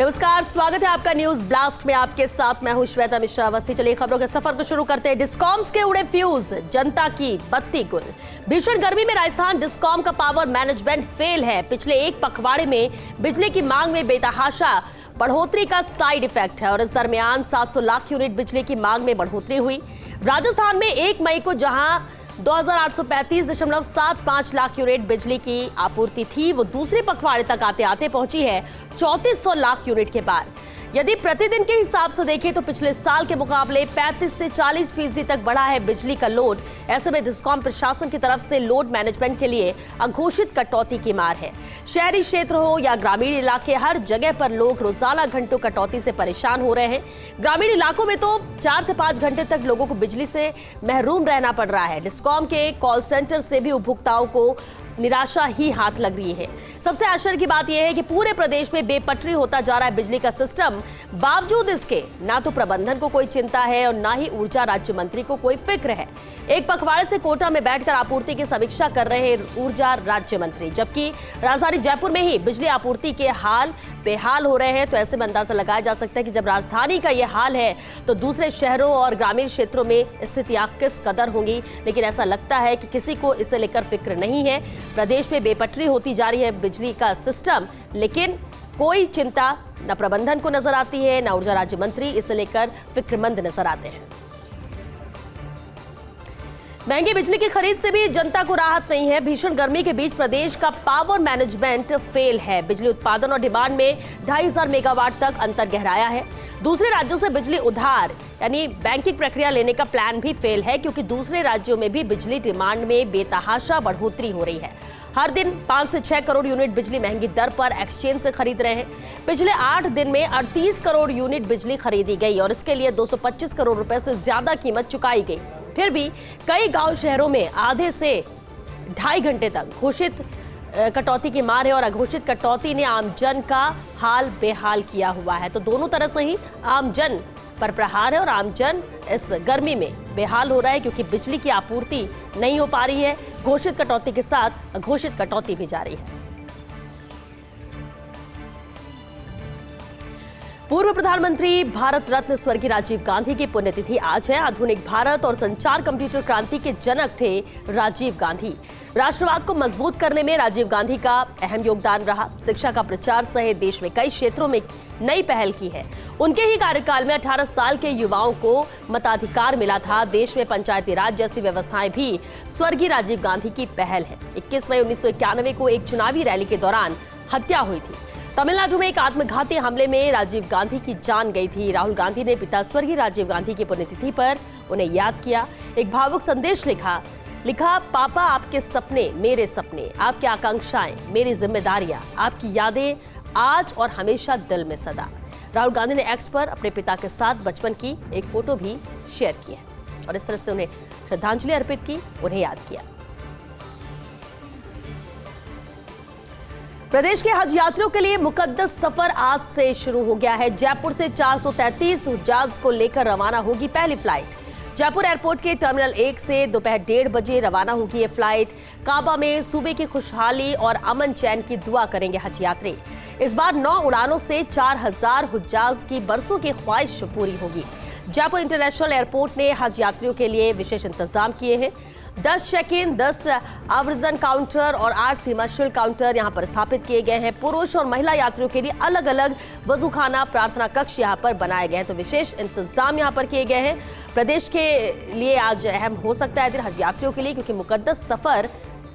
नमस्कार, स्वागत है आपका न्यूज ब्लास्ट में। आपके साथ मैं हूं श्वेता मिश्रा अवस्थी। चलिए खबरों के सफर को शुरू करते हैं। डिस्कॉम्स के उड़े फ्यूज, जनता की बत्ती गुल। भीषण गर्मी में राजस्थान डिस्कॉम का पावर मैनेजमेंट फेल है। पिछले एक पखवाड़े में बिजली की मांग में बेतहाशा बढ़ोतरी का साइड इफेक्ट है और इस दरमियान 700 लाख यूनिट बिजली की मांग में बढ़ोतरी हुई। राजस्थान में 1 मई को जहां 2835.75 लाख यूनिट बिजली की आपूर्ति थी, वो दूसरे पखवाड़े तक आते आते पहुंची है 3400 लाख यूनिट के पार। यदि प्रतिदिन के हिसाब से देखें तो पिछले साल के मुकाबले 35 से 40% तक बढ़ा है बिजली का लोड। ऐसे में डिस्कॉम प्रशासन की तरफ से लोड मैनेजमेंट के लिए अघोषित कटौती की मार है। शहरी क्षेत्र हो या ग्रामीण इलाके, हर जगह पर लोग रोजाना घंटों कटौती से परेशान हो रहे हैं। ग्रामीण इलाकों में तो 4 से 5 घंटे तक लोगों को बिजली से महरूम रहना पड़ रहा है। डिस्कॉम के कॉल सेंटर से भी उपभोक्ताओं को निराशा ही हाथ लग रही है। सबसे आश्चर्य की बात यह है कि पूरे प्रदेश में बेपटरी होता जा रहा है बिजली का सिस्टम। बावजूद इसके ना तो प्रबंधन को कोई चिंता है और ना ही ऊर्जा राज्य मंत्री को कोई फिक्र है। एक पखवाड़े से कोटा में बैठकर आपूर्ति की समीक्षा कर रहे हैं ऊर्जा राज्य मंत्री, जबकि राजधानी जयपुर में ही बिजली आपूर्ति के हाल बेहाल हो रहे हैं। तो ऐसे में अंदाजा लगाया जा सकता है कि जब राजधानी का यह हाल है तो दूसरे शहरों और ग्रामीण क्षेत्रों में स्थितियां किस कदर होंगी। लेकिन ऐसा लगता है कि किसी को इसे लेकर फिक्र नहीं है। प्रदेश में बेपटरी होती जा रही है बिजली का सिस्टम, लेकिन कोई चिंता न प्रबंधन को नजर आती है, न ऊर्जा राज्य मंत्री इसे लेकर फिक्रमंद नजर आते हैं। महंगी बिजली की खरीद से भी जनता को राहत नहीं है। भीषण गर्मी के बीच प्रदेश का पावर मैनेजमेंट फेल है। बिजली उत्पादन और डिमांड में 2500 मेगावाट तक अंतर गहराया है। दूसरे राज्यों से बिजली उधार यानी बैंकिंग प्रक्रिया लेने का प्लान भी फेल है, क्योंकि दूसरे राज्यों में भी बिजली डिमांड में बेतहाशा बढ़ोतरी हो रही है। हर दिन 5 से 6 करोड़ यूनिट बिजली महंगी दर पर एक्सचेंज से खरीद रहे हैं। पिछले 8 दिन में 38 करोड़ यूनिट बिजली खरीदी गई और इसके लिए 225 करोड़ रुपए से ज्यादा कीमत चुकाई गई। फिर भी कई गांव शहरों में आधे से 2.5 घंटे तक घोषित कटौती की मार है और अघोषित कटौती ने आमजन का हाल बेहाल किया हुआ है। तो दोनों तरह से ही आमजन पर प्रहार है और आमजन इस गर्मी में बेहाल हो रहा है, क्योंकि बिजली की आपूर्ति नहीं हो पा रही है। घोषित कटौती के साथ अघोषित कटौती भी जारी है। पूर्व प्रधानमंत्री भारत रत्न स्वर्गीय राजीव गांधी की पुण्यतिथि आज है। आधुनिक भारत और संचार कंप्यूटर क्रांति के जनक थे राजीव गांधी। राष्ट्रवाद को मजबूत करने में राजीव गांधी का अहम योगदान रहा। शिक्षा का प्रचार सहित देश में कई क्षेत्रों में नई पहल की है। उनके ही कार्यकाल में 18 साल के युवाओं को मताधिकार मिला था। देश में पंचायती राज जैसी व्यवस्थाएं भी स्वर्गीय राजीव गांधी की पहल है। 21 मई 1991 को एक चुनावी रैली के दौरान हत्या हुई थी। तमिलनाडु में एक आत्मघाती हमले में राजीव गांधी की जान गई थी। राहुल गांधी ने पिता स्वर्गीय राजीव गांधी की पुण्यतिथि पर उन्हें याद किया, एक भावुक संदेश लिखा, पापा आपके सपने मेरे सपने, आपकी आकांक्षाएं मेरी जिम्मेदारियां, आपकी यादें आज और हमेशा दिल में सदा। राहुल गांधी ने एक्स पर अपने पिता के साथ बचपन की एक फोटो भी शेयर की है और इस तरह से उन्हें श्रद्धांजलि अर्पित की, उन्हें याद किया। प्रदेश के हज यात्रियों के लिए मुकद्दस सफर आज से शुरू हो गया है। जयपुर से 433 हुज्जाज को लेकर रवाना होगी पहली फ्लाइट। जयपुर एयरपोर्ट के टर्मिनल 1 से दोपहर 1:30 बजे रवाना होगी ये फ्लाइट। काबा में सूबे की खुशहाली और अमन चैन की दुआ करेंगे हज यात्री। इस बार 9 उड़ानों से 4000 हुज्जाज की बरसों की ख्वाहिश पूरी होगी। जयपुर इंटरनेशनल एयरपोर्ट ने हज यात्रियों के लिए विशेष इंतजाम किए हैं। 10 चेक इन, 10 आवर्जन काउंटर और 8 सीमा शुल्क काउंटर यहां पर स्थापित किए गए हैं। पुरुष और महिला यात्रियों के लिए अलग अलग वजूखाना, प्रार्थना कक्ष यहां पर बनाए गए हैं। तो विशेष इंतजाम यहां पर किए गए हैं। प्रदेश के लिए आज अहम हो सकता है दिन हज यात्रियों के लिए, क्योंकि मुकद्दस सफर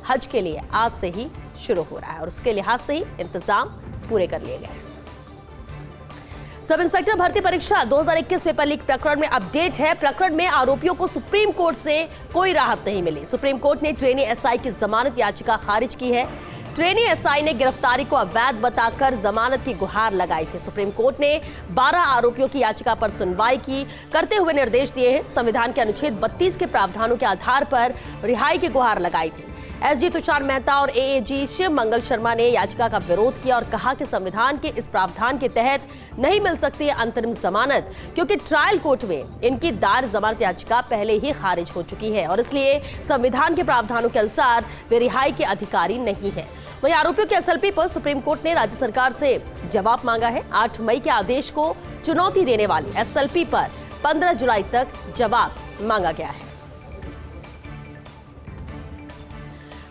हज के लिए आज से ही शुरू हो रहा है और उसके लिहाज से ही इंतजाम पूरे कर लिए गए हैं। सब इंस्पेक्टर भर्ती परीक्षा 2021 पेपर लीक प्रकरण में अपडेट है। प्रकरण में आरोपियों को सुप्रीम कोर्ट से कोई राहत नहीं मिली। सुप्रीम कोर्ट ने ट्रेनी एसआई की जमानत याचिका खारिज की है। ट्रेनी एसआई ने गिरफ्तारी को अवैध बताकर जमानत की गुहार लगाई थी। सुप्रीम कोर्ट ने 12 आरोपियों की याचिका पर सुनवाई करते हुए निर्देश दिए हैं। संविधान के अनुच्छेद 32 के प्रावधानों के आधार पर रिहाई की गुहार लगाई थी। एसजी तुषार मेहता और एएजी शिव मंगल शर्मा ने याचिका का विरोध किया और कहा कि संविधान के इस प्रावधान के तहत नहीं मिल सकती अंतरिम जमानत, क्योंकि ट्रायल कोर्ट में इनकी दायर जमानत याचिका पहले ही खारिज हो चुकी है और इसलिए संविधान के प्रावधानों के अनुसार वे रिहाई के अधिकारी नहीं है। वहीं आरोपियों के एसएलपी पर सुप्रीम कोर्ट ने राज्य सरकार से जवाब मांगा है। 8 मई के आदेश को चुनौती देने वाली एसएलपी पर 15 जुलाई तक जवाब मांगा गया है।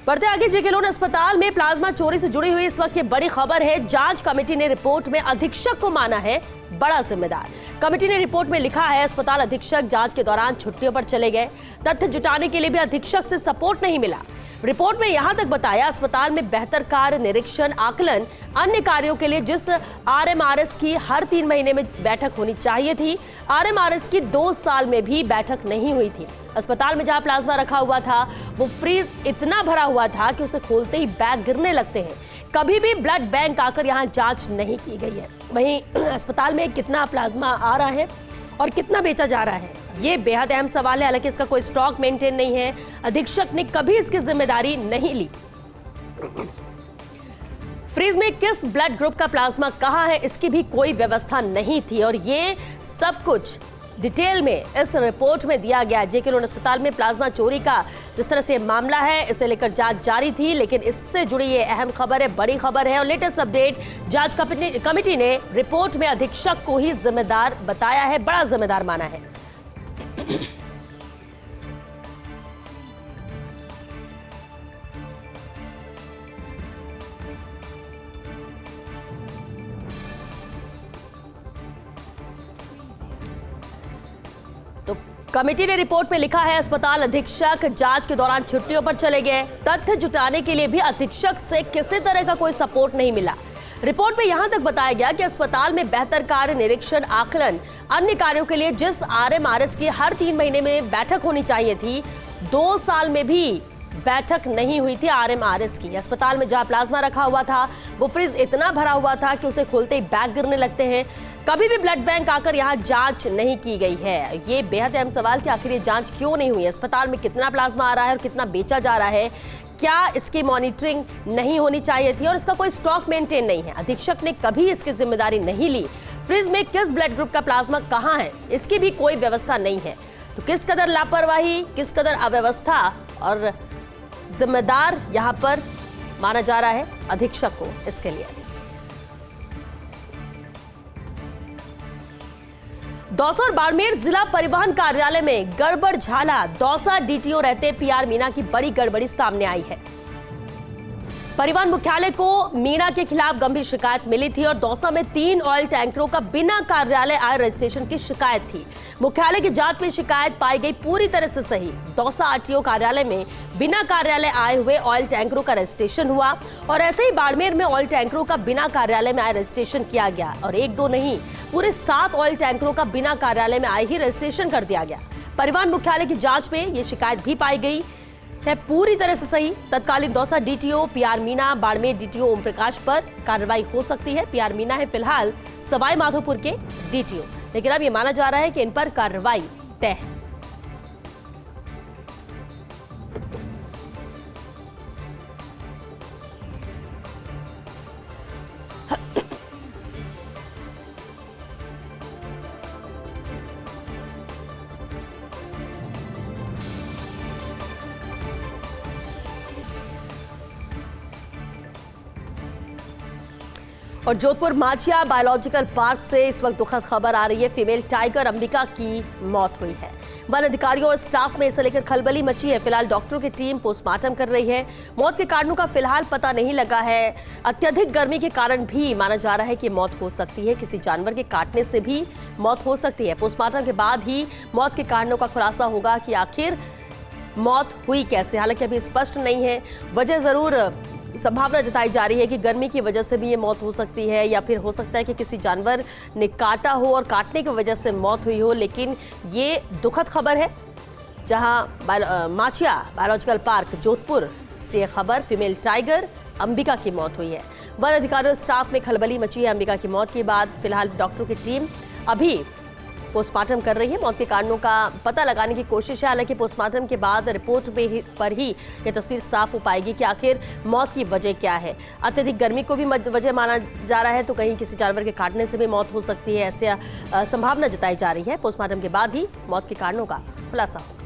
बढ़ते आगे, जेके लोन अस्पताल में प्लाज्मा चोरी से जुड़ी हुई इस वक्त ये बड़ी खबर है। जांच कमेटी ने रिपोर्ट में अधीक्षक को माना है बड़ा जिम्मेदार। कमेटी ने रिपोर्ट में लिखा है, अस्पताल अधीक्षक जांच के दौरान छुट्टियों पर चले गए, तथ्य जुटाने के लिए भी अधीक्षक से सपोर्ट नहीं मिला। रिपोर्ट में यहां तक बताया, अस्पताल में बेहतर कार्य निरीक्षण आकलन अन्य कार्यों के लिए जिस आरएमआरएस की हर 3 महीने में बैठक होनी चाहिए थी, आरएमआरएस की 2 साल में भी बैठक नहीं हुई थी। अस्पताल में जहां प्लाज्मा रखा हुआ था वो फ्रीज इतना भरा हुआ था कि उसे खोलते ही बैग गिरने लगते हैं। कभी भी ब्लड बैंक आकर यहां जांच नहीं की गई है। वहीं अस्पताल में कितना प्लाज्मा आ रहा है और कितना बेचा जा रहा है, ये बेहद अहम सवाल है। हालांकि इसका कोई स्टॉक मेंटेन नहीं है, अधीक्षक ने कभी इसकी जिम्मेदारी नहीं ली। फ्रीज में किस ब्लड ग्रुप का प्लाज्मा कहां है, इसकी भी कोई व्यवस्था नहीं थी और ये सब कुछ डिटेल में इस रिपोर्ट में दिया गया। जेके लोन अस्पताल में प्लाज्मा चोरी का जिस तरह से मामला है, इसे लेकर जांच जारी थी, लेकिन इससे जुड़ी ये अहम खबर है, बड़ी खबर है और लेटेस्ट अपडेट, जांच कमेटी ने रिपोर्ट में अधीक्षक को ही जिम्मेदार बताया है, बड़ा जिम्मेदार माना है। तो कमेटी ने रिपोर्ट में लिखा है, अस्पताल अधीक्षक जांच के दौरान छुट्टियों पर चले गए, तथ्य जुटाने के लिए भी अधीक्षक से किसी तरह का कोई सपोर्ट नहीं मिला। रिपोर्ट में यहां तक बताया गया कि अस्पताल में बेहतर कार्य निरीक्षण आकलन अन्य कार्यों के लिए जिस आरएमआरएस की हर 3 महीने में बैठक होनी चाहिए थी, 2 साल में भी बैठक नहीं हुई थी आरएमआरएस की। अस्पताल में जहां प्लाज्मा रखा हुआ था वो फ्रिज इतना भरा हुआ था कि उसे खोलते ही बैग गिरने लगते हैं। कभी भी ब्लड बैंक आकर यहां जांच नहीं की गई है। ये बेहद अहम सवाल कि आखिर ये जांच क्यों नहीं हुई, अस्पताल में कितना प्लाज्मा आ रहा है और कितना बेचा जा रहा है, क्या इसकी मॉनिटरिंग नहीं होनी चाहिए थी और इसका कोई स्टॉक मेंटेन नहीं है। अधीक्षक ने कभी इसकी जिम्मेदारी नहीं ली। फ्रिज में किस ब्लड ग्रुप का प्लाज्मा कहां है, इसकी भी कोई व्यवस्था नहीं है। तो किस कदर लापरवाही, किस कदर अव्यवस्था और जिम्मेदार यहां पर माना जा रहा है अधीक्षक को इसके लिए। दौसा और बाड़मेर जिला परिवहन कार्यालय में गड़बड़ झाला। दौसा डीटीओ रहते पीआर मीणा की बड़ी गड़बड़ी सामने आई है। परिवहन मुख्यालय को मीणा के खिलाफ गंभीर शिकायत मिली थी और दौसा में 3 ऑयल टैंकरों का बिना कार्यालय आय रजिस्ट्रेशन की शिकायत थी। मुख्यालय की जांच में शिकायत पाई गई पूरी तरह से सही। दौसा आरटीओ कार्यालय में बिना कार्यालय आए हुए ऑयल टैंकरों का रजिस्ट्रेशन हुआ और ऐसे ही बाड़मेर में ऑयल टैंकरों का बिना कार्यालय में आय रजिस्ट्रेशन किया गया और 1-2 नहीं, पूरे 7 ऑयल टैंकरों का बिना कार्यालय में आए ही रजिस्ट्रेशन कर दिया गया। परिवहन मुख्यालय की जांच में ये शिकायत भी पाई गई है पूरी तरह से सही। तत्कालीन Dausa DTO PR Meena, Barmer DTO Om Prakash पर कार्रवाई हो सकती है। पीआर मीणा है फिलहाल सवाई माधोपुर के डीटीओ, लेकिन अब यह माना जा रहा है कि इन पर कार्रवाई तय है। और जोधपुर माचिया बायोलॉजिकल पार्क से इस वक्त दुखद खबर आ रही है। फीमेल टाइगर अंबिका की मौत हुई है। वन अधिकारियों और स्टाफ में इसे लेकर खलबली मची है। फिलहाल डॉक्टरों की टीम पोस्टमार्टम कर रही है। मौत के कारणों का फिलहाल पता नहीं लगा है। अत्यधिक गर्मी के कारण भी माना जा रहा है कि मौत हो सकती है, किसी जानवर के काटने से भी मौत हो सकती है। पोस्टमार्टम के बाद ही मौत के कारणों का खुलासा होगा कि आखिर मौत हुई कैसे। हालांकि अभी स्पष्ट नहीं है। वजह जरूर संभावना जताई जा रही है कि गर्मी की वजह से भी ये मौत हो सकती है या फिर हो सकता है कि किसी जानवर ने काटा हो और काटने की वजह से मौत हुई हो। लेकिन ये दुखद खबर है, जहां माचिया बायोलॉजिकल पार्क जोधपुर से यह खबर फीमेल टाइगर अंबिका की मौत हुई है। वन अधिकारियों स्टाफ में खलबली मची है अंबिका की मौत के बाद। फिलहाल डॉक्टरों की टीम अभी पोस्टमार्टम कर रही है। मौत के कारणों का पता लगाने की कोशिश है। हालांकि पोस्टमार्टम के बाद रिपोर्ट पर ही ये तस्वीर साफ हो पाएगी कि आखिर मौत की वजह क्या है। अत्यधिक गर्मी को भी वजह माना जा रहा है, तो कहीं किसी जानवर के काटने से भी मौत हो सकती है, ऐसे संभावना जताई जा रही है। पोस्टमार्टम के बाद ही मौत के कारणों का खुलासा होगा।